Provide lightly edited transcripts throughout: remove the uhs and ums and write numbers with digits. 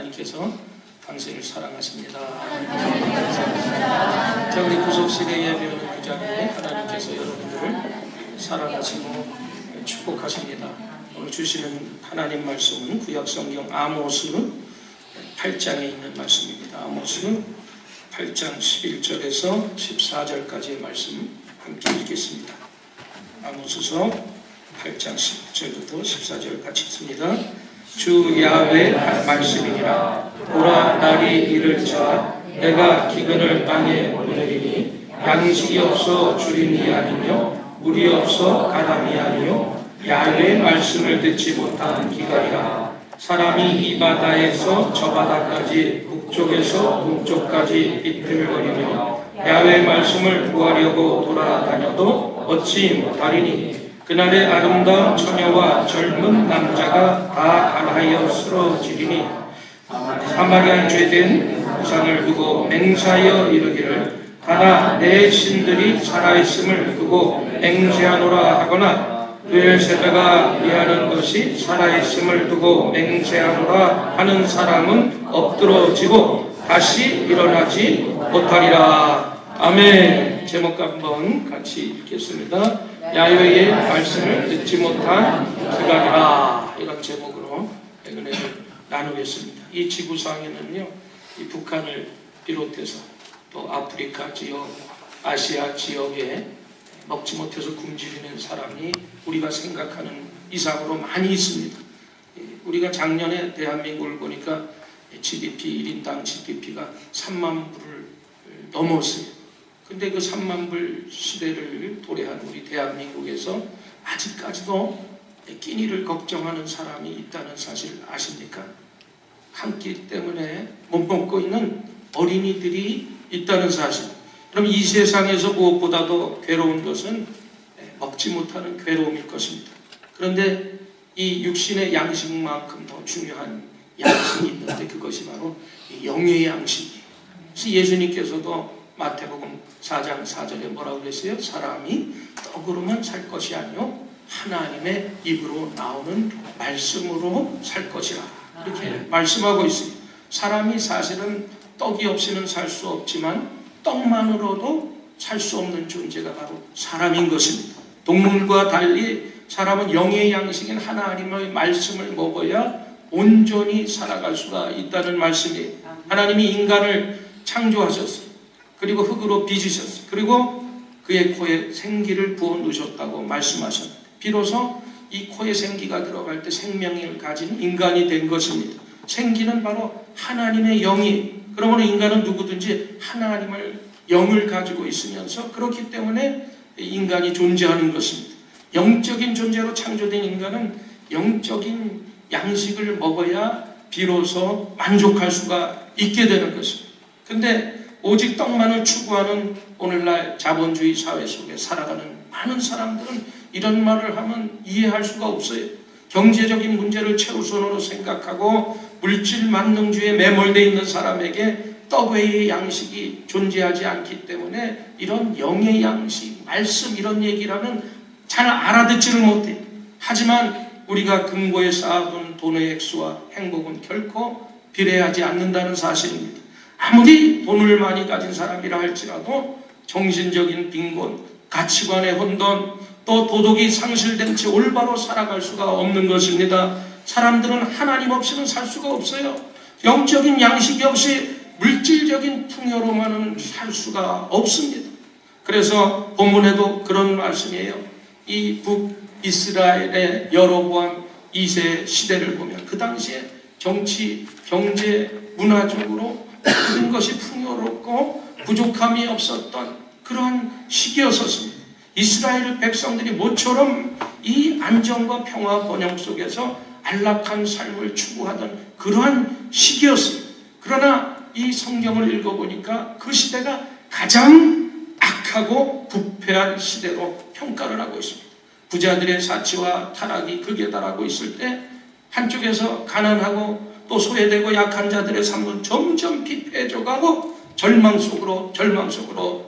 하나님께서 당신을 사랑하십니다. 자, 우리 구속시대 예배하는 그 자리에 하나님께서 여러분들을 사랑하시고 축복하십니다. 오늘 주시는 하나님 말씀은 구약성경 아모스 8장에 있는 말씀입니다. 아모스 8장 11절에서 14절까지의 말씀 함께 읽겠습니다. 아모스서 8장 10절부터 14절 같이 읽습니다. 주 야훼 말씀이니라. 보라, 날이 이를지라 내가 기근을 땅에 보내리니 양식이 없어 주림이 아니며 물이 없어 가담이 아니요 야훼 말씀을 듣지 못한 기갈이라. 사람이 이 바다에서 저 바다까지 북쪽에서 동쪽까지 비틀거리며 야훼 말씀을 구하려고 돌아다녀도 얻지 못하리니 그날의 아름다운 처녀와 젊은 남자가 다 갈하여 쓰러지리니 사마리아에 죄된 우상을 두고 맹세하여 이르기를 하나 내 신들이 살아있음을 두고 맹세하노라 하거나 브엘세바가 위하는 것이 살아있음을 두고 맹세하노라 하는 사람은 엎드러지고 다시 일어나지 못하리라. 아멘. 제목 한번 같이 읽겠습니다. 야훼의 말씀을 듣지 못한 기갈이라. 이런 제목으로 은혜를 나누겠습니다. 이 지구상에는요, 이 북한을 비롯해서 또 아프리카 지역, 아시아 지역에 먹지 못해서 굶주리는 사람이 우리가 생각하는 이상으로 많이 있습니다. 우리가 작년에 대한민국을 보니까 GDP, 1인당 GDP가 3만 불을 넘었어요. 근데 그 3만 불 시대를 도래한 우리 대한민국에서 아직까지도 끼니를 걱정하는 사람이 있다는 사실 아십니까? 한 끼 때문에 못 먹고 있는 어린이들이 있다는 사실. 그럼 이 세상에서 무엇보다도 괴로운 것은 먹지 못하는 괴로움일 것입니다. 그런데 이 육신의 양식만큼 더 중요한 양식이 있는데 그것이 바로 영의 양식이에요. 그래서 예수님께서도 마태복음 4장 4절에 뭐라고 그랬어요? 사람이 떡으로만 살 것이 아니요 하나님의 입으로 나오는 말씀으로 살 것이라 이렇게 말씀하고 있어요. 사람이 사실은 떡이 없이는 살 수 없지만 떡만으로도 살 수 없는 존재가 바로 사람인 것입니다. 동물과 달리 사람은 영의 양식인 하나님의 말씀을 먹어야 온전히 살아갈 수가 있다는 말씀이에요. 하나님이 인간을 창조하셨어요. 그리고 흙으로 빚으셨어요. 그리고 그의 코에 생기를 부어 넣으셨다고 말씀하셨는데 비로소 이 코에 생기가 들어갈 때 생명을 가진 인간이 된 것입니다. 생기는 바로 하나님의 영이, 그러므로 인간은 누구든지 하나님을 영을 가지고 있으면서 그렇기 때문에 인간이 존재하는 것입니다. 영적인 존재로 창조된 인간은 영적인 양식을 먹어야 비로소 만족할 수가 있게 되는 것입니다. 근데 오직 떡만을 추구하는 오늘날 자본주의 사회 속에 살아가는 많은 사람들은 이런 말을 하면 이해할 수가 없어요. 경제적인 문제를 최우선으로 생각하고 물질 만능주의에 매몰되어 있는 사람에게 떡 외의 양식이 존재하지 않기 때문에 이런 영의 양식, 말씀 이런 얘기라면 잘 알아듣지를 못해요. 하지만 우리가 금고에 쌓아둔 돈의 액수와 행복은 결코 비례하지 않는다는 사실입니다. 아무리 돈을 많이 가진 사람이라 할지라도 정신적인 빈곤, 가치관의 혼돈, 또 도덕이 상실된 채 올바로 살아갈 수가 없는 것입니다. 사람들은 하나님 없이는 살 수가 없어요. 영적인 양식이 없이 물질적인 풍요로만은 살 수가 없습니다. 그래서 본문에도 그런 말씀이에요. 이 북이스라엘의 여로보암 2세 시대를 보면 그 당시에 정치, 경제, 문화적으로 모든 것이 풍요롭고 부족함이 없었던 그런 시기였었습니다. 이스라엘 백성들이 모처럼 이 안정과 평화 번영 속에서 안락한 삶을 추구하던 그러한 시기였습니다. 그러나 이 성경을 읽어보니까 그 시대가 가장 악하고 부패한 시대로 평가를 하고 있습니다. 부자들의 사치와 타락이 극에 달하고 있을 때 한쪽에서 가난하고 또 소외되고 약한 자들의 삶은 점점 피폐해져가고 절망 속으로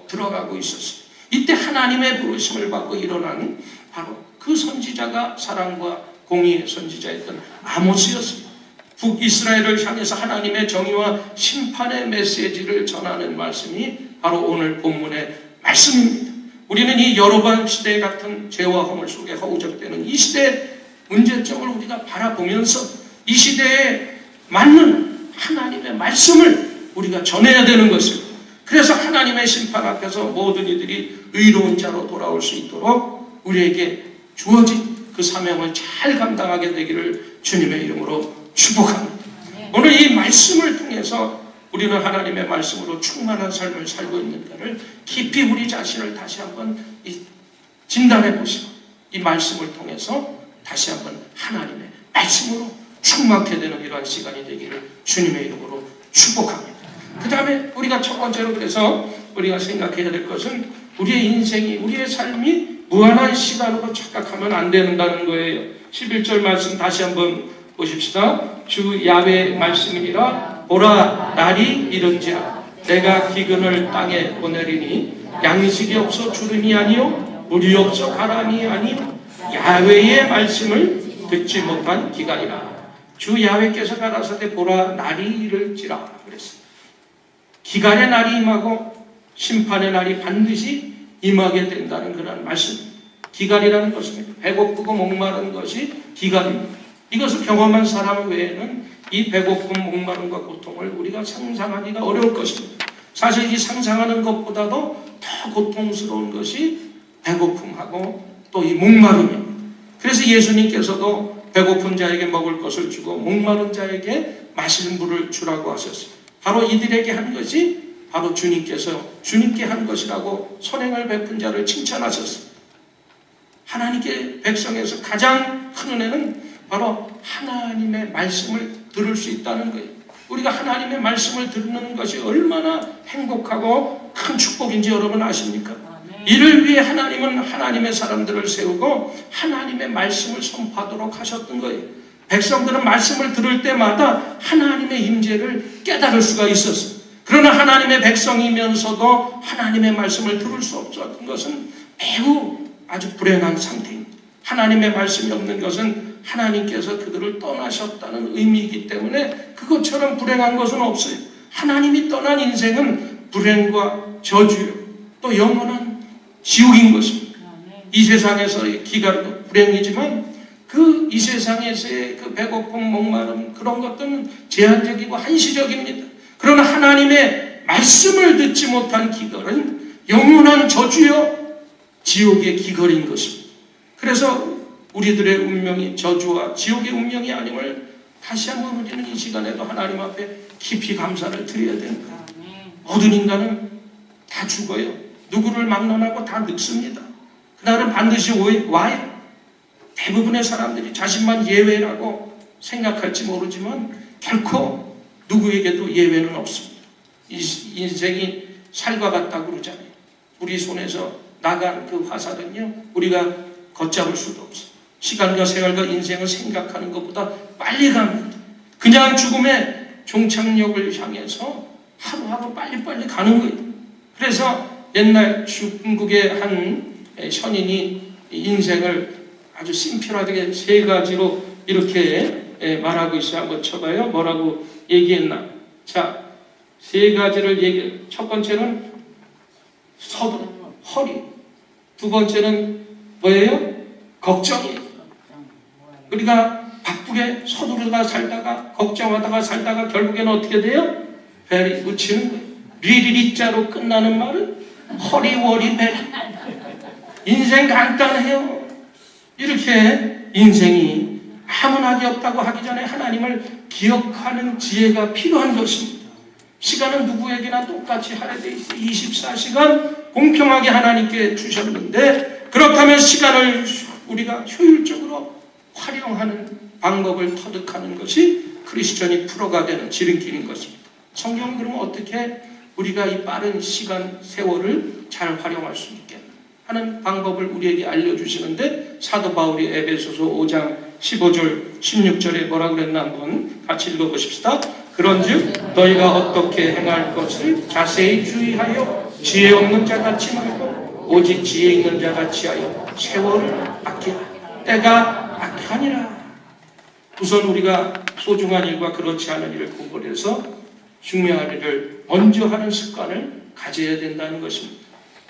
들어가고 있었어요. 이때 하나님의 부르심을 받고 일어나는 바로 그 선지자가 사랑과 공의의 선지자였던 아모스였습니다. 북이스라엘을 향해서 하나님의 정의와 심판의 메시지를 전하는 말씀이 바로 오늘 본문의 말씀입니다. 우리는 이 여로보암 시대 같은 죄와 허물 속에 허우적대는 이 시대의 문제점을 우리가 바라보면서 이 시대에 맞는 하나님의 말씀을 우리가 전해야 되는 것입니다. 그래서 하나님의 심판 앞에서 모든 이들이 의로운 자로 돌아올 수 있도록 우리에게 주어진 그 사명을 잘 감당하게 되기를 주님의 이름으로 축복합니다. 오늘 이 말씀을 통해서 우리는 하나님의 말씀으로 충만한 삶을 살고 있는가를 깊이 우리 자신을 다시 한번 진단해 보시고 이 말씀을 통해서 다시 한번 하나님의 말씀으로 충만하게 되는 이러한 시간이 되기를 주님의 이름으로 축복합니다. 그 다음에 우리가 첫 번째로 그래서 우리가 생각해야 될 것은 우리의 인생이, 우리의 삶이 무한한 시간으로 착각하면 안 된다는 거예요. 11절 말씀 다시 한번 보십시다. 주 야훼의 말씀이니라. 보라, 날이 이른지라. 내가 기근을 땅에 보내리니 양식이 없어 주름이 아니요 물이 없어 가람이 아니요 야훼의 말씀을 듣지 못한 기간이라. 주 야훼께서 가라사대 보라, 날이 이를지라 그랬습니다. 기간의 날이 임하고 심판의 날이 반드시 임하게 된다는 그런 말씀. 기간이라는 것은 배고프고 목마른 것이 기간입니다. 이것을 경험한 사람 외에는 이 배고픔, 목마름과 고통을 우리가 상상하기가 어려울 것입니다. 사실 이 상상하는 것보다도 더 고통스러운 것이 배고픔하고 또 이 목마름입니다. 그래서 예수님께서도 배고픈 자에게 먹을 것을 주고 목마른 자에게 마실 물을 주라고 하셨습니다. 바로 이들에게 한 것이 바로 주님께 한 것이라고 선행을 베푼 자를 칭찬하셨습니다. 하나님께 백성에서 가장 큰 은혜는 바로 하나님의 말씀을 들을 수 있다는 거예요. 우리가 하나님의 말씀을 듣는 것이 얼마나 행복하고 큰 축복인지 여러분 아십니까? 이를 위해 하나님은 하나님의 사람들을 세우고 하나님의 말씀을 선포하도록 하셨던 거예요. 백성들은 말씀을 들을 때마다 하나님의 임재를 깨달을 수가 있었어요. 그러나 하나님의 백성이면서도 하나님의 말씀을 들을 수 없었던 것은 매우 아주 불행한 상태입니다. 하나님의 말씀이 없는 것은 하나님께서 그들을 떠나셨다는 의미이기 때문에 그것처럼 불행한 것은 없어요. 하나님이 떠난 인생은 불행과 저주요, 또 영원한 지옥인 것입니다. 이 세상에서의 기가도 불행이지만 그 이 세상에서의 그 배고픔, 목마름 그런 것들은 제한적이고 한시적입니다. 그러나 하나님의 말씀을 듣지 못한 기걸은 영원한 저주요 지옥의 기걸인 것입니다. 그래서 우리들의 운명이 저주와 지옥의 운명이 아님을 다시 한번 우리는 이 시간에도 하나님 앞에 깊이 감사를 드려야 됩니다. 모든 인간은 다 죽어요. 누구를 막론하고 다 늙습니다. 그날은 반드시 와요. 대부분의 사람들이 자신만 예외라고 생각할지 모르지만 결코 누구에게도 예외는 없습니다. 인생이 살과 같다고 그러잖아요. 우리 손에서 나간 그 화살은요, 우리가 걷잡을 수도 없어요. 시간과 세월과 인생을 생각하는 것보다 빨리 갑니다. 그냥 죽음의 종착역을 향해서 하루하루 빨리빨리 가는 거예요. 그래서 옛날 중국의 한 선인이 인생을 아주 심플하게 세 가지로 이렇게 말하고 있어요. 한번 쳐봐요. 뭐라고 얘기했나? 자, 세 가지를 얘기해. 첫 번째는 허리. 두 번째는 뭐예요? 걱정이에요. 우리가 바쁘게 서두르다가 살다가 걱정하다가 살다가 결국에는 어떻게 돼요? 베리 묻히는 거예요. 리리리자로 끝나는 말은 허리워리 베리. 인생 간단해요. 이렇게 인생이 아무나게 없다고 하기 전에 하나님을 기억하는 지혜가 필요한 것입니다. 시간은 누구에게나 똑같이 할애되어 있어요. 24시간 공평하게 하나님께 주셨는데, 그렇다면 시간을 우리가 효율적으로 활용하는 방법을 터득하는 것이 크리스천이 프로가 되는 지름길인 것입니다. 성경은 그러면 어떻게 우리가 이 빠른 시간 세월을 잘 활용할 수 있겠나 하는 방법을 우리에게 알려주시는데, 사도 바울이 에베소서 5장 15절 16절에 뭐라고 그랬나 한번 같이 읽어보십시다. 그런즉 너희가 어떻게 행할 것을 자세히 주의하여 지혜 없는 자같이 말고 오직 지혜 있는 자같이 하여 세월을 아끼라. 때가 악하니라. 우선 우리가 소중한 일과 그렇지 않은 일을 구분해서 중요한 일을 먼저 하는 습관을 가져야 된다는 것입니다.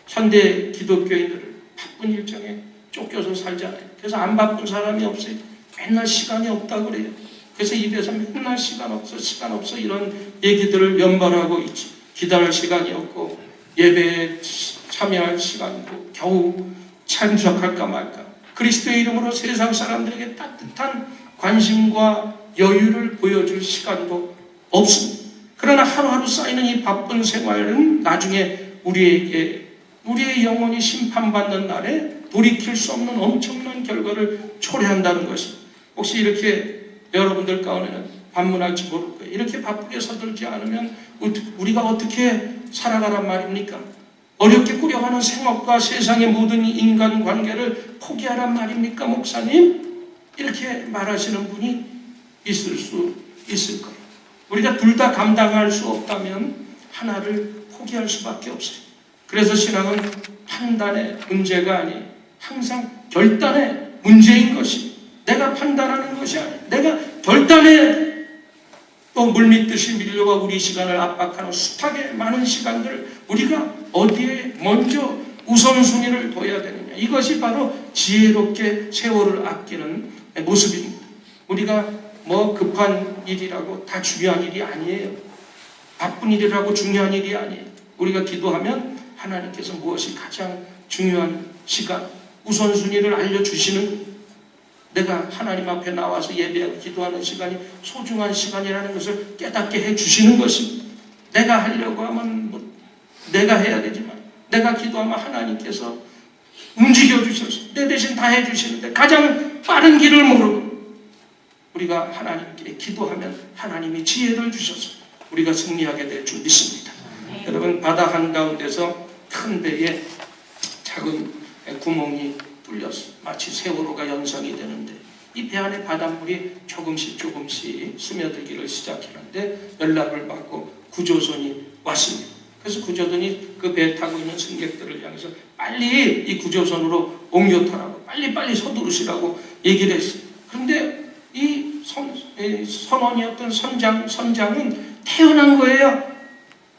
현대 기독교인들을 바쁜 일정에 쫓겨서 살잖아요. 그래서 안 바쁜 사람이 없어요. 맨날 시간이 없다고 그래요. 그래서 입에서 맨날 시간 없어 이런 얘기들을 연발하고 있지. 기다릴 시간이 없고 예배에 참여할 시간도 겨우 참석할까 말까. 그리스도의 이름으로 세상 사람들에게 따뜻한 관심과 여유를 보여줄 시간도 없습니다. 그러나 하루하루 쌓이는 이 바쁜 생활은 나중에 우리의 영혼이 심판받는 날에 돌이킬 수 없는 엄청난 결과를 초래한다는 것입니다. 혹시 이렇게 여러분들 가운데는 반문할지 모를 거예요. 이렇게 바쁘게 서들지 않으면 우리가 어떻게 살아가란 말입니까? 어렵게 꾸려가는 생업과 세상의 모든 인간관계를 포기하란 말입니까, 목사님? 이렇게 말하시는 분이 있을 수 있을 거예요. 우리가 둘 다 감당할 수 없다면 하나를 포기할 수밖에 없어요. 그래서 신앙은 판단의 문제가 아니 항상 결단의 문제인 것이, 내가 판단하는 것이 아니에요. 내가 결단해. 또 물밀듯이 밀려와 우리 시간을 압박하는 숱하게 많은 시간들을 우리가 어디에 먼저 우선순위를 둬야 되느냐. 이것이 바로 지혜롭게 세월을 아끼는 모습입니다. 우리가 뭐 급한 일이라고 다 중요한 일이 아니에요. 바쁜 일이라고 중요한 일이 아니에요. 우리가 기도하면 하나님께서 무엇이 가장 중요한 시간, 우선순위를 알려주시는, 내가 하나님 앞에 나와서 예배하고 기도하는 시간이 소중한 시간이라는 것을 깨닫게 해주시는 것입니다. 내가 하려고 하면 내가 해야 되지만, 내가 기도하면 하나님께서 움직여주셔서 내 대신 다 해주시는데 가장 빠른 길을 모르고 우리가 하나님께 기도하면 하나님이 지혜를 주셔서 우리가 승리하게 될 줄 믿습니다. 여러분, 바다 한가운데서 큰 배에 작은 구멍이 뚫렸어. 마치 세월호가 연상이 되는데 이 배 안에 바닷물이 조금씩 스며들기를 시작했는데 연락을 받고 구조선이 왔습니다. 그래서 구조선이 그 배 타고 있는 승객들을 향해서 빨리 이 구조선으로 옮겨 타라고, 빨리빨리 서두르시라고 얘기를 했어요. 그런데 이 선원이었던 선장은 태어난 거예요.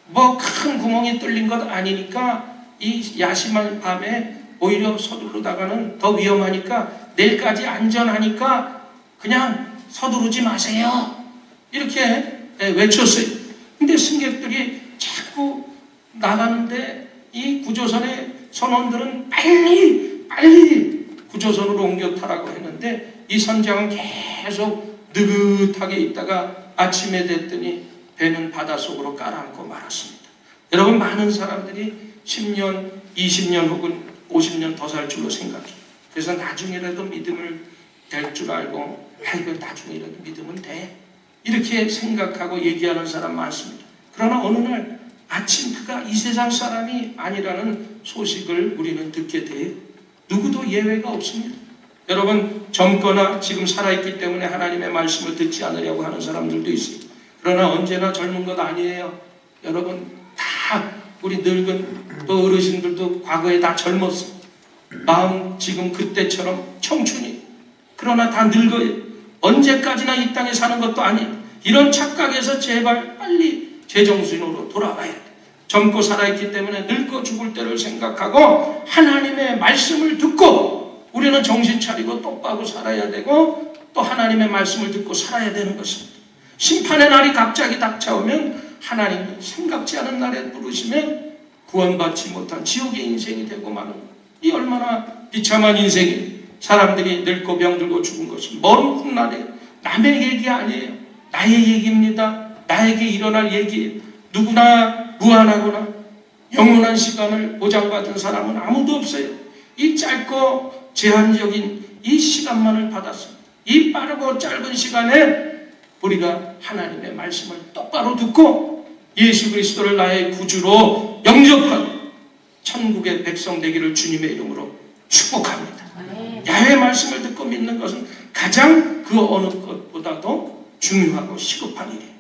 뭐 큰 구멍이 뚫린 것 아니니까 이 야심한 밤에 오히려 서두르다가는 더 위험하니까, 내일까지 안전하니까 그냥 서두르지 마세요, 이렇게 외쳤어요. 근데 승객들이 자꾸 나가는데 이 구조선의 선원들은 빨리 구조선으로 옮겨 타라고 했는데, 이 선장은 계속 느긋하게 있다가 아침에 됐더니 배는 바닷속으로 깔아앉고 말았습니다. 여러분, 많은 사람들이 10년, 20년 혹은 50년 더 살 줄로 생각해요. 그래서 나중에라도 믿음을 될 줄 알고, 아이고 나중에라도 믿으면 돼, 이렇게 생각하고 얘기하는 사람 많습니다. 그러나 어느 날 아침 그가 이 세상 사람이 아니라는 소식을 우리는 듣게 돼요. 누구도 예외가 없습니다. 여러분, 젊거나 지금 살아있기 때문에 하나님의 말씀을 듣지 않으려고 하는 사람들도 있어요. 그러나 언제나 젊은 것 아니에요. 여러분, 다 우리 늙은 또 어르신들도 과거에 다 젊었어요. 마음 지금 그때처럼 청춘이. 그러나 다 늙어요. 언제까지나 이 땅에 사는 것도 아니에요. 이런 착각에서 제발 빨리 제정신으로 돌아가야 돼. 젊고 살아있기 때문에 늙고 죽을 때를 생각하고 하나님의 말씀을 듣고 우리는 정신 차리고 똑바로 살아야 되고, 또 하나님의 말씀을 듣고 살아야 되는 것입니다. 심판의 날이 갑자기 닥쳐오면 하나님이 생각지 않은 날에 부르시면 구원받지 못한 지옥의 인생이 되고 마는, 이 얼마나 비참한 인생이에요. 사람들이 늙고 병들고 죽은 것은 먼 훗날에 남의 얘기 아니에요. 나의 얘기입니다. 나에게 일어날 얘기예요. 누구나 무한하거나 영원한 시간을 보장받은 사람은 아무도 없어요. 이 짧고 제한적인 이 시간만을 받았습니다. 이 빠르고 짧은 시간에 우리가 하나님의 말씀을 똑바로 듣고 예수 그리스도를 나의 구주로 영접하고 천국의 백성 되기를 주님의 이름으로 축복합니다. 야훼의 말씀을 듣고 믿는 것은 가장 그 어느 것보다도 중요하고 시급한 일이에요.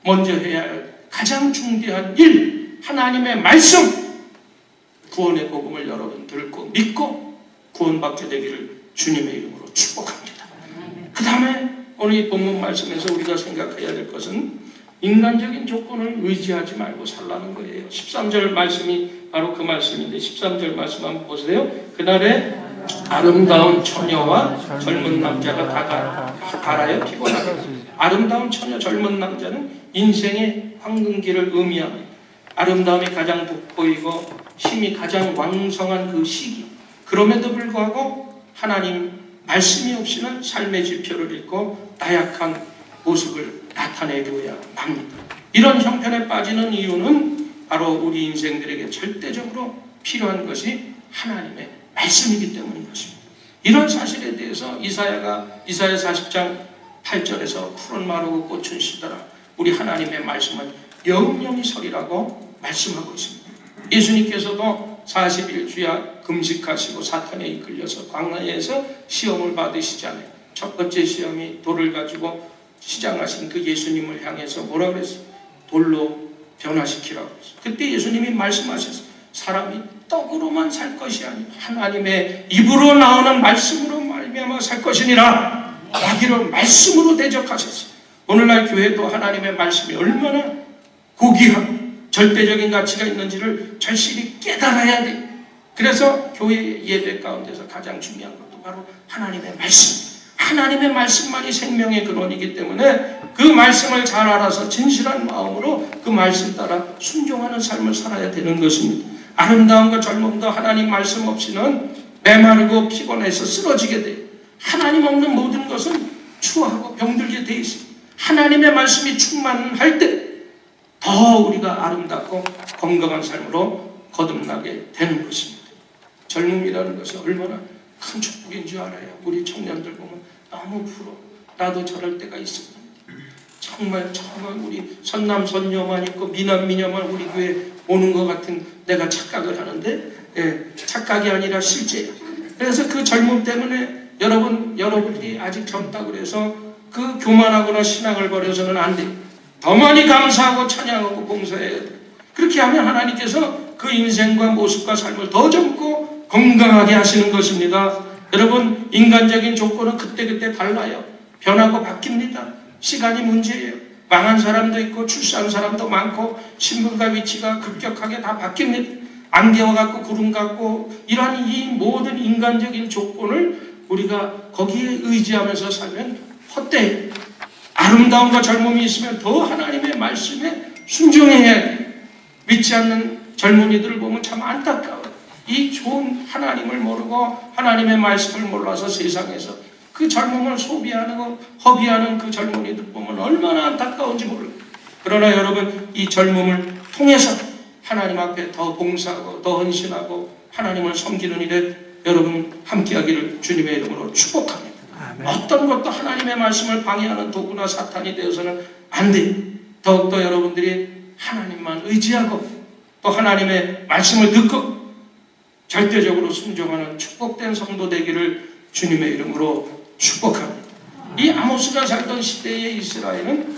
먼저 해야 할 가장 중대한 일, 하나님의 말씀, 구원의 복음을 여러분 듣고 믿고 구원받게 되기를 주님의 이름으로 축복합니다. 그 다음에 오늘 이 본문 말씀에서 우리가 생각해야 될 것은 인간적인 조건을 의지하지 말고 살라는 거예요. 13절 말씀이 바로 그 말씀인데, 13절 말씀 한번 보세요. 그날에 아름다운 처녀와 젊은 남자가 달아요 피곤하다. 아름다운 처녀, 젊은 남자는 인생의 황금기를 의미합니다. 아름다움이 가장 돋보이고 힘이 가장 왕성한 그 시기. 그럼에도 불구하고 하나님 말씀이 없이는 삶의 지표를 잃고 나약한 모습을 나타내줘야 합니다. 이런 형편에 빠지는 이유는 바로 우리 인생들에게 절대적으로 필요한 것이 하나님의 말씀이기 때문인 것입니다. 이런 사실에 대해서 이사야 40장 8절에서 푸른 마르고 꽃은 시더라, 우리 하나님의 말씀은 영영이 서리라고 말씀하고 있습니다. 예수님께서도 40일 주야 금식하시고 사탄에 이끌려서 광야에서 시험을 받으시잖아요. 첫 번째 시험이 돌을 가지고 시장하신 그 예수님을 향해서 뭐라 그랬어요? 돌로 변화시키라고 그랬어요. 그때 예수님이 말씀하셨어요. 사람이 떡으로만 살 것이 아니라 하나님의 입으로 나오는 말씀으로 말미암아 살 것이니라 라기를 말씀으로 대적하셨어요. 오늘날 교회도 하나님의 말씀이 얼마나 고귀하고 절대적인 가치가 있는지를 절실히 깨달아야 돼요. 그래서 교회 예배 가운데서 가장 중요한 것도 바로 하나님의 말씀. 하나님의 말씀만이 생명의 근원이기 때문에 그 말씀을 잘 알아서 진실한 마음으로 그 말씀 따라 순종하는 삶을 살아야 되는 것입니다. 아름다움과 젊음도 하나님 말씀 없이는 메마르고 피곤해서 쓰러지게 돼요. 하나님 없는 모든 것은 추하고 병들게 돼 있습니다. 하나님의 말씀이 충만할 때 더 우리가 아름답고 건강한 삶으로 거듭나게 되는 것입니다. 젊음이라는 것은 얼마나 큰 축복인 줄 알아요. 우리 청년들 보면 너무 부러워. 나도 저럴 때가 있습니다. 정말 우리 선남 선녀만 있고 미남 미녀만 우리 교회에 오는 것 같은 내가 착각을 하는데, 착각이 아니라 실제예요. 그래서 그 젊음 때문에 여러분들이 아직 젊다고 그래서 그 교만하거나 신앙을 버려서는 안 돼요. 더 많이 감사하고 찬양하고 봉사해야 돼요. 그렇게 하면 하나님께서 그 인생과 모습과 삶을 더 젊고 건강하게 하시는 것입니다. 여러분, 인간적인 조건은 그때그때 달라요. 변하고 바뀝니다. 시간이 문제예요. 망한 사람도 있고 출세한 사람도 많고 신분과 위치가 급격하게 다 바뀝니다. 안개와 같고 구름 같고 이러한 이 모든 인간적인 조건을 우리가 거기에 의지하면서 살면 헛되이 아름다움과 젊음이 있으면 더 하나님의 말씀에 순종해야 돼요. 믿지 않는 젊은이들을 보면 참 안타까워요. 이 좋은 하나님을 모르고 하나님의 말씀을 몰라서 세상에서 그 젊음을 소비하고 허비하는 그 젊은이들 보면 얼마나 안타까운지 몰라요. 그러나 여러분, 이 젊음을 통해서 하나님 앞에 더 봉사하고 더 헌신하고 하나님을 섬기는 일에 여러분 함께하기를 주님의 이름으로 축복합니다. 아멘. 어떤 것도 하나님의 말씀을 방해하는 도구나 사탄이 되어서는 안 돼요. 더욱더 여러분들이 하나님만 의지하고 또 하나님의 말씀을 듣고 절대적으로 순종하는 축복된 성도 되기를 주님의 이름으로 축복합니다. 이 아모스가 살던 시대의 이스라엘은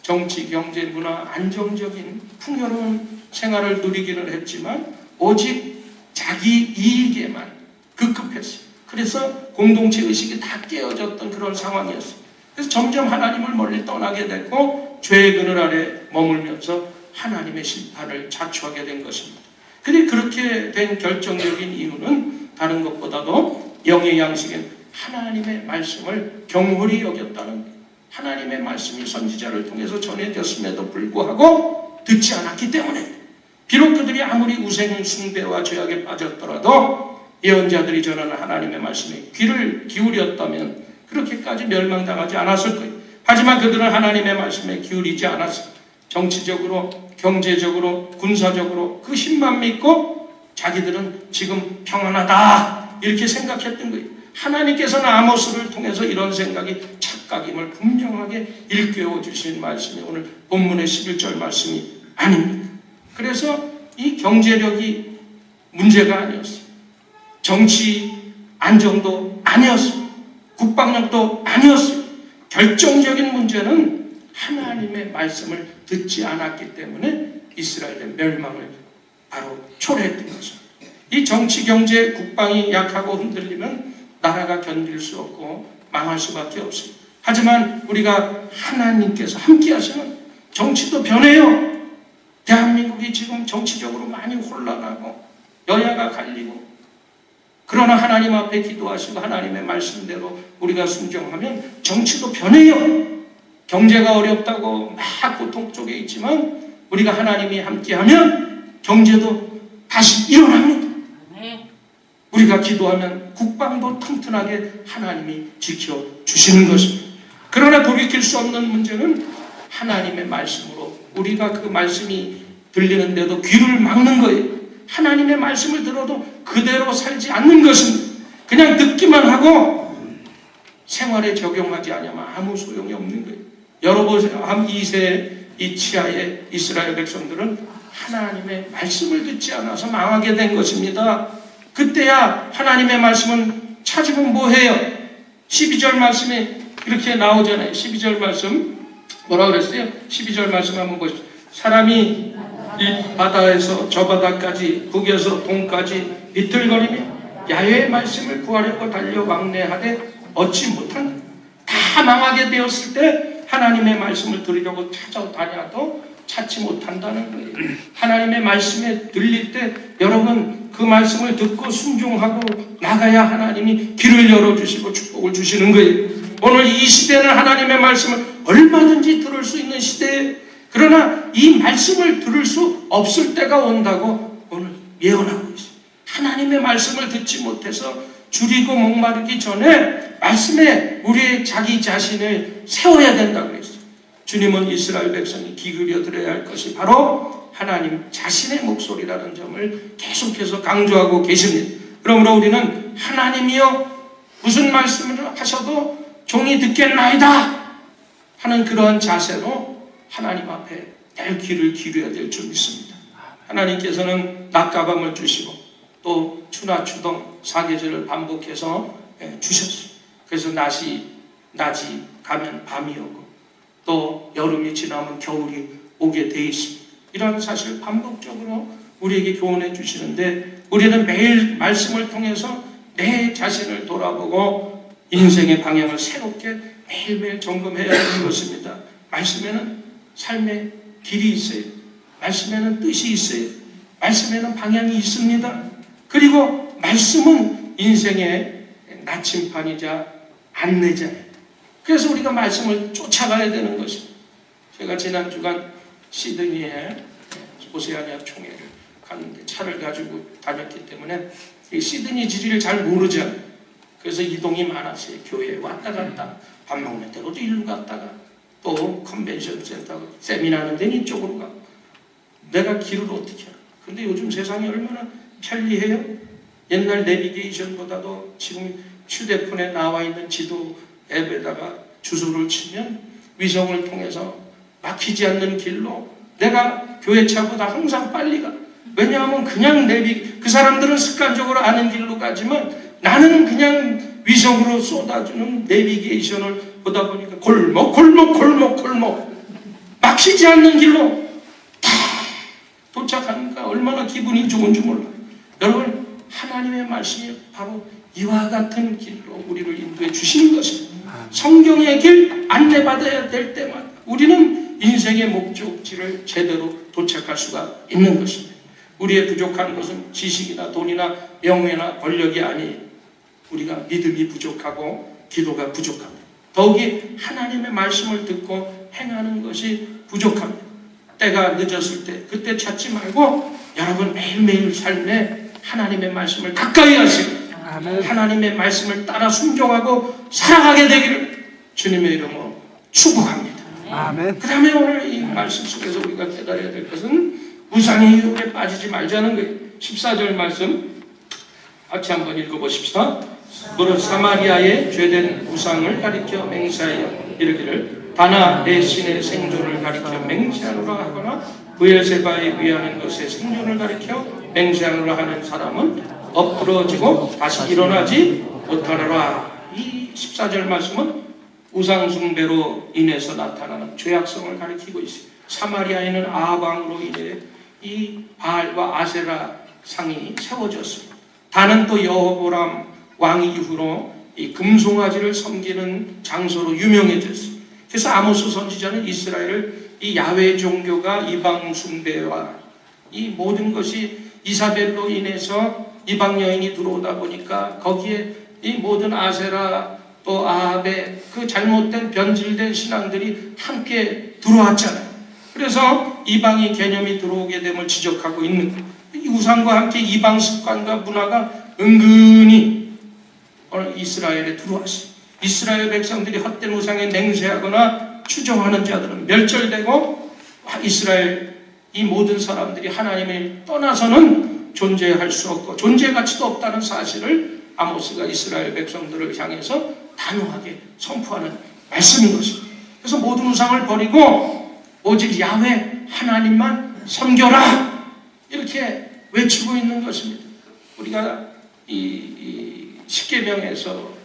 정치, 경제, 문화, 안정적인 풍요로운 생활을 누리기는 했지만 오직 자기 이익에만 급급했어요. 그래서 공동체 의식이 다 깨어졌던 그런 상황이었어요. 그래서 점점 하나님을 멀리 떠나게 됐고 죄의 그늘 아래 머물면서 하나님의 심판을 자초하게 된 것입니다. 근데 그렇게 된 결정적인 이유는 다른 것보다도 영의 양식인 하나님의 말씀을 경홀히 여겼다는 거예요. 하나님의 말씀이 선지자를 통해서 전해졌음에도 불구하고 듣지 않았기 때문에 비록 그들이 아무리 우상 숭배와 죄악에 빠졌더라도 예언자들이 전하는 하나님의 말씀에 귀를 기울였다면 그렇게까지 멸망당하지 않았을 거예요. 하지만 그들은 하나님의 말씀에 기울이지 않았어요. 정치적으로, 경제적으로, 군사적으로 그 힘만 믿고 자기들은 지금 평안하다 이렇게 생각했던 거예요. 하나님께서는 아모스를 통해서 이런 생각이 착각임을 분명하게 일깨워 주신 말씀이 오늘 본문의 11절 말씀이 아닙니다. 그래서 이 경제력이 문제가 아니었어요. 정치 안정도 아니었어요. 국방력도 아니었어요. 결정적인 문제는 하나님의 말씀을 듣지 않았기 때문에 이스라엘의 멸망을 바로 초래했던 것입니다. 이 정치, 경제, 국방이 약하고 흔들리면 나라가 견딜 수 없고 망할 수밖에 없어요. 하지만 우리가 하나님께서 함께 하시면 정치도 변해요. 대한민국이 지금 정치적으로 많이 혼란하고 여야가 갈리고 그러나 하나님 앞에 기도하시고 하나님의 말씀대로 우리가 순종하면 정치도 변해요. 경제가 어렵다고 막 고통 속에 있지만 우리가 하나님이 함께하면 경제도 다시 일어납니다. 우리가 기도하면 국방도 튼튼하게 하나님이 지켜주시는 것입니다. 그러나 돌이킬 수 없는 문제는 하나님의 말씀으로 우리가 그 말씀이 들리는데도 귀를 막는 거예요. 하나님의 말씀을 들어도 그대로 살지 않는 것은 그냥 듣기만 하고 생활에 적용하지 않으면 아무 소용이 없는 거예요. 여러보세요. 한 2세 이치하의 이스라엘 백성들은 하나님의 말씀을 듣지 않아서 망하게 된 것입니다. 그때야 하나님의 말씀은 찾으면 뭐해요? 12절 말씀이 이렇게 나오잖아요. 12절 말씀 뭐라고 그랬어요? 12절 말씀 한번 보십시오. 사람이 이 바다에서 저 바다까지 북에서 동까지 비틀거리며 야훼의 말씀을 구하려고 달려 왕래하되 얻지 못한다. 다 망하게 되었을 때 하나님의 말씀을 들으려고 찾아다녀도 찾지 못한다는 거예요. 하나님의 말씀에 들릴 때 여러분 그 말씀을 듣고 순종하고 나가야 하나님이 길을 열어주시고 축복을 주시는 거예요. 오늘 이 시대는 하나님의 말씀을 얼마든지 들을 수 있는 시대예요. 그러나 이 말씀을 들을 수 없을 때가 온다고 오늘 예언하고 있어요. 하나님의 말씀을 듣지 못해서 줄이고 목마르기 전에 말씀에 우리의 자기 자신을 세워야 된다고 했어요. 주님은 이스라엘 백성이 기울여 들어야 할 것이 바로 하나님 자신의 목소리라는 점을 계속해서 강조하고 계십니다. 그러므로 우리는 하나님이여 무슨 말씀을 하셔도 종이 듣겠나이다 하는 그러한 자세로 하나님 앞에 낼 귀를 기울여야 될 줄 믿습니다. 하나님께서는 낮과 밤을 주시고 또 추나 추동 사계절을 반복해서 주셨어요. 그래서 낮이 가면 밤이 오고 또 여름이 지나면 겨울이 오게 돼 있습니다. 이런 사실 반복적으로 우리에게 교훈해 주시는데 우리는 매일 말씀을 통해서 내 자신을 돌아보고 인생의 방향을 새롭게 매일매일 점검해야 하는 것입니다. 말씀에는 삶의 길이 있어요. 말씀에는 뜻이 있어요. 말씀에는 방향이 있습니다. 그리고 말씀은 인생의 나침반이자 안내자예요. 그래서 우리가 말씀을 쫓아가야 되는 것입니다. 제가 지난 주간 시드니에 오세아니아 총회를 갔는데 차를 가지고 다녔기 때문에 이 시드니 지리를 잘 모르잖아요. 그래서 이동이 많았어요. 교회에 왔다 갔다 밥 먹는 데도 일로 갔다가 또 컨벤션 센터 세미나 하는 데는 이쪽으로 가고 내가 길을 어떻게 알아. 근데 요즘 세상이 얼마나 편리해요. 옛날 내비게이션보다도 지금 휴대폰에 나와 있는 지도 앱에다가 주소를 치면 위성을 통해서 막히지 않는 길로 내가 교회차보다 항상 빨리 가. 왜냐하면 그냥 그 사람들은 습관적으로 아는 길로 가지만 나는 그냥 위성으로 쏟아주는 내비게이션을 보다 보니까 골목 막히지 않는 길로 다 도착하니까 얼마나 기분이 좋은지 몰라요. 여러분, 하나님의 말씀이 바로 이와 같은 길로 우리를 인도해 주시는 것입니다. 성경의 길 안내받아야 될 때마다 우리는 인생의 목적지를 제대로 도착할 수가 있는 것입니다. 우리의 부족한 것은 지식이나 돈이나 명예나 권력이 아니에요. 우리가 믿음이 부족하고 기도가 부족합니다. 더욱이 하나님의 말씀을 듣고 행하는 것이 부족합니다. 때가 늦었을 때 그때 찾지 말고 여러분 매일매일 삶에 하나님의 말씀을 가까이 하시고 하나님의 말씀을 따라 순종하고 살아가게 되기를 주님의 이름으로 축복합니다. 그 다음에 오늘 이 말씀 속에서 우리가 깨달아야 될 것은 우상의 유혹에 빠지지 말자는 거예요. 14절 말씀 같이 한번 읽어보십시다. 무릇 사마리아의 죄된 우상을 가리켜 맹세하여 이르기를 다나 내 신의 생존을 가리켜 맹세하노라 하거나 브엘세바에 위하는 것의 생존을 가리켜 맹세하노라 하는 사람은 엎드러지고 다시 일어나지 못하노라. 이 14절 말씀은 우상 숭배로 인해서 나타나는 죄악성을 가리키고 있습니다. 사마리아에는 아방으로 인해 이 바알과 아세라 상이 세워졌습니다. 다는 또 여호보람 왕 이후로 이 금송아지를 섬기는 장소로 유명해졌습니다. 그래서 아모스 선지자는 이스라엘을 이 야훼 종교가 이방 숭배와 이 모든 것이 이사벨로 인해서 이방 여인이 들어오다 보니까 거기에 이 모든 아세라 또 아합의 그 잘못된 변질된 신앙들이 함께 들어왔잖아요. 그래서 이방의 개념이 들어오게 됨을 지적하고 있는 거예요. 이 우상과 함께 이방 습관과 문화가 은근히 오늘 이스라엘에 들어왔어요. 이스라엘 백성들이 헛된 우상에 맹세하거나 추종하는 자들은 멸절되고 이스라엘 이 모든 사람들이 하나님을 떠나서는 존재할 수 없고 존재 가치도 없다는 사실을 아모스가 이스라엘 백성들을 향해서 단호하게 선포하는 말씀인 것입니다. 그래서 모든 우상을 버리고 오직 야훼 하나님만 섬겨라 이렇게 외치고 있는 것입니다. 우리가 이 십계명에서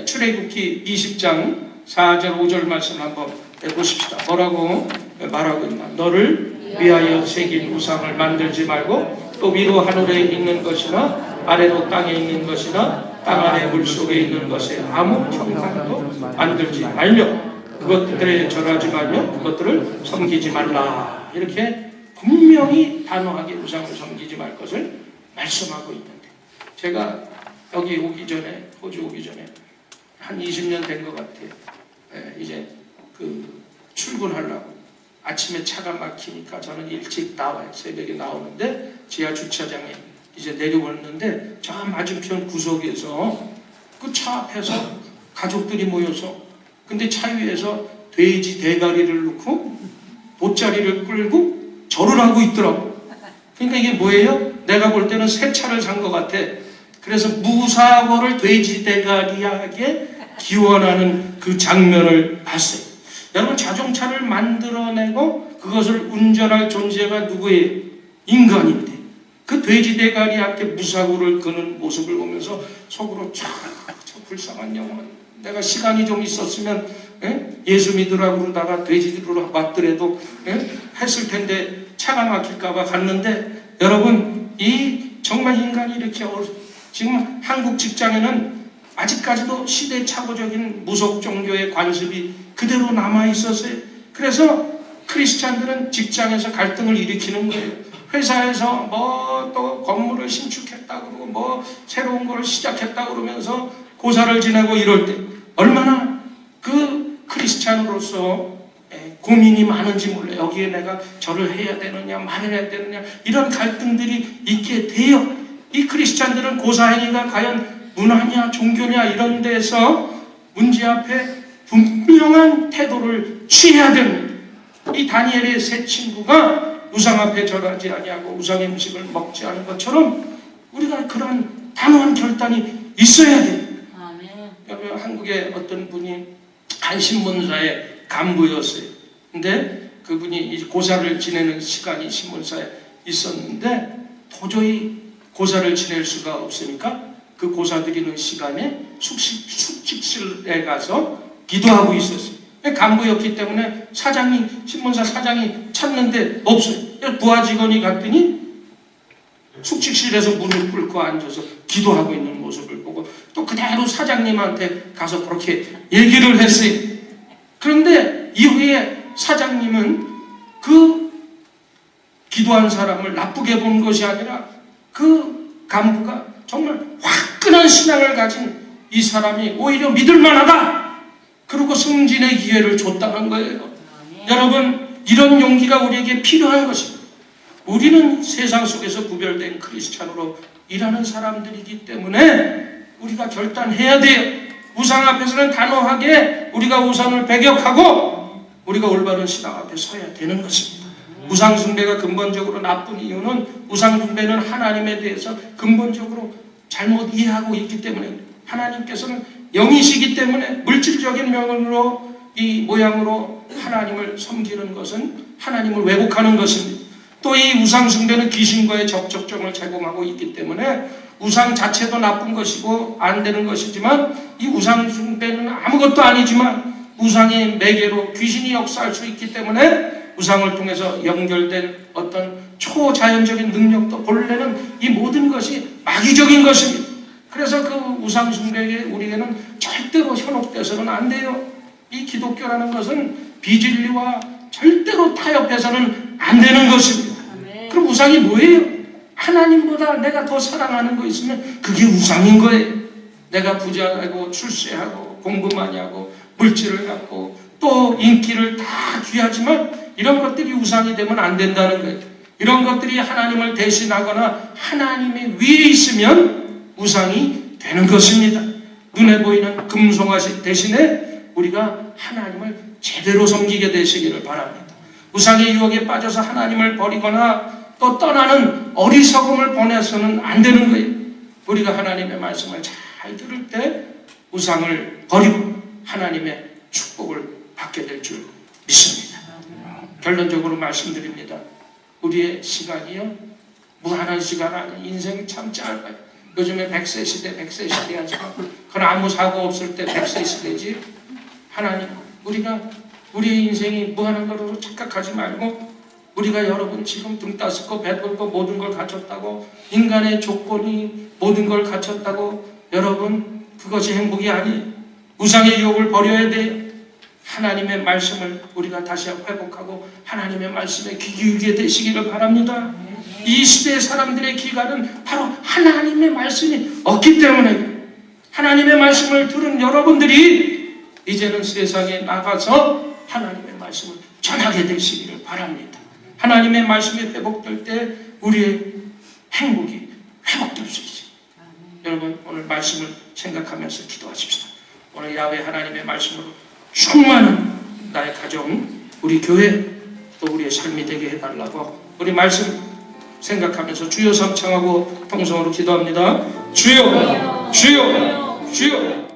출애굽기 20장 4절 5절 말씀 한번 보십시다. 뭐라고 말하고 있나? 너를 위하여 새긴 우상을 만들지 말고 또 위로 하늘에 있는 것이나 아래로 땅에 있는 것이나 땅 아래 물속에 있는 것에 아무 형상도 만들지 말며 그것들에 절하지 말며 그것들을 섬기지 말라. 이렇게 분명히 단호하게 우상을 섬기지 말 것을 말씀하고 있는데 제가 여기 오기 전에 호주 오기 전에 한 20년 된 것 같아요. 이제 출근하려고 아침에 차가 막히니까 저는 일찍 나와요. 새벽에 나오는데 지하 주차장에 이제 내려왔는데 저 맞은편 구석에서 그 차 앞에서 가족들이 모여서 근데 차 위에서 돼지 대가리를 넣고 돗자리를 끌고 절을 하고 있더라고. 그러니까 이게 뭐예요? 내가 볼 때는 새 차를 산 것 같아. 그래서 무사고를 돼지 대가리하게 기원하는 그 장면을 봤어요. 여러분 자동차를 만들어내고 그것을 운전할 존재가 누구예요? 인간인데 그 돼지 대가리한테 무사고를 그는 모습을 보면서 속으로 참 불쌍한 영혼 내가 시간이 좀 있었으면 예수 믿으라고 그러다가 돼지로 맞더라도 했을 텐데 차가 막힐까봐 갔는데, 여러분 이 정말 인간이 이렇게 지금 한국 직장에는 아직까지도 시대착오적인 무속 종교의 관습이 그대로 남아 있었어요. 그래서 크리스찬들은 직장에서 갈등을 일으키는 거예요. 회사에서 뭐 또 건물을 신축했다 그러고 뭐 새로운 걸 시작했다 그러면서 고사를 지내고 이럴 때 얼마나 그 크리스찬으로서 고민이 많은지 몰라요. 여기에 내가 절을 해야 되느냐 말을 해야 되느냐 이런 갈등들이 있게 돼요. 이 크리스찬들은 고사행위가 과연 문화냐 종교냐 이런 데서 문제 앞에 분명한 태도를 취해야 됩니다. 이 다니엘의 세 친구가 우상 앞에 절하지 아니하고 우상의 음식을 먹지 않은 것처럼 우리가 그런 단호한 결단이 있어야 돼요. 여러분 한국의 어떤 분이 한 신문사의 간부였어요. 근데 그분이 이제 고사를 지내는 시간이 신문사에 있었는데 도저히 고사를 지낼 수가 없으니까 그 고사 드리는 시간에 숙직실에 가서 기도하고 있었어요. 간부였기 때문에 신문사 사장이 찾는데 없어요. 부하 직원이 갔더니 숙직실에서 무릎 꿇고 앉아서 기도하고 있는 모습을 보고 또 그대로 사장님한테 가서 그렇게 얘기를 했어요. 그런데 이후에 사장님은 그 기도한 사람을 나쁘게 본 것이 아니라 그 간부가 정말 화끈한 신앙을 가진 이 사람이 오히려 믿을만하다. 그리고 승진의 기회를 줬다는 거예요. 여러분 이런 용기가 우리에게 필요한 것입니다. 우리는 세상 속에서 구별된 크리스찬으로 일하는 사람들이기 때문에 우리가 결단해야 돼요. 우상 앞에서는 단호하게 우리가 우상을 배격하고 우리가 올바른 신앙 앞에 서야 되는 것입니다. 우상 숭배가 근본적으로 나쁜 이유는 우상 숭배는 하나님에 대해서 근본적으로 잘못 이해하고 있기 때문에 하나님께서는 영이시기 때문에 물질적인 면으로 이 모양으로 하나님을 섬기는 것은 하나님을 왜곡하는 것입니다. 또 이 우상 숭배는 귀신과의 접촉점을 제공하고 있기 때문에 우상 자체도 나쁜 것이고 안 되는 것이지만 이 우상 숭배는 아무것도 아니지만 우상의 매개로 귀신이 역사할 수 있기 때문에 우상을 통해서 연결된 어떤 초자연적인 능력도 본래는 이 모든 것이 마귀적인 것입니다. 그래서 그 우상 숭배에 우리에게는 절대로 현혹돼서는 안 돼요. 이 기독교라는 것은 비진리와 절대로 타협해서는 안 되는 것입니다. 그럼 우상이 뭐예요? 하나님보다 내가 더 사랑하는 거 있으면 그게 우상인 거예요. 내가 부자하고 출세하고 공부 많이 하고 물질을 갖고 또 인기를 다 귀하지만 이런 것들이 우상이 되면 안 된다는 거예요. 이런 것들이 하나님을 대신하거나 하나님의 위에 있으면 우상이 되는 것입니다. 눈에 보이는 금송아지 대신에 우리가 하나님을 제대로 섬기게 되시기를 바랍니다. 우상의 유혹에 빠져서 하나님을 버리거나 또 떠나는 어리석음을 보내서는 안 되는 거예요. 우리가 하나님의 말씀을 잘 들을 때 우상을 버리고 하나님의 축복을 받게 될 줄 믿습니다. 결론적으로 말씀드립니다. 우리의 시간이요 무한한 시간 아니 인생이 참 짧아요. 요즘에 100세 시대 하지만 그건 아무 사고 없을 때 100세 시대지. 하나님 우리가 우리의 인생이 무한한 것으로 착각하지 말고 우리가 여러분 지금 등 따스고 배불고 모든 걸 갖췄다고 인간의 조건이 모든 걸 갖췄다고 여러분 그것이 행복이 아니에요. 우상의 유혹을 버려야 돼요. 하나님의 말씀을 우리가 다시 회복하고 하나님의 말씀에 귀 기울게 되시기를 바랍니다. 이 시대의 사람들의 기간은 바로 하나님의 말씀이 없기 때문에 하나님의 말씀을 들은 여러분들이 이제는 세상에 나가서 하나님의 말씀을 전하게 되시기를 바랍니다. 하나님의 말씀이 회복될 때 우리의 행복이 회복될 수 있어요. 여러분 오늘 말씀을 생각하면서 기도하십시다. 오늘 야훼 하나님의 말씀으로 충만한 나의 가정, 우리 교회, 또 우리의 삶이 되게 해달라고 우리 말씀 생각하면서 주여 삼창하고 통성으로 기도합니다. 주여, 주여, 주여.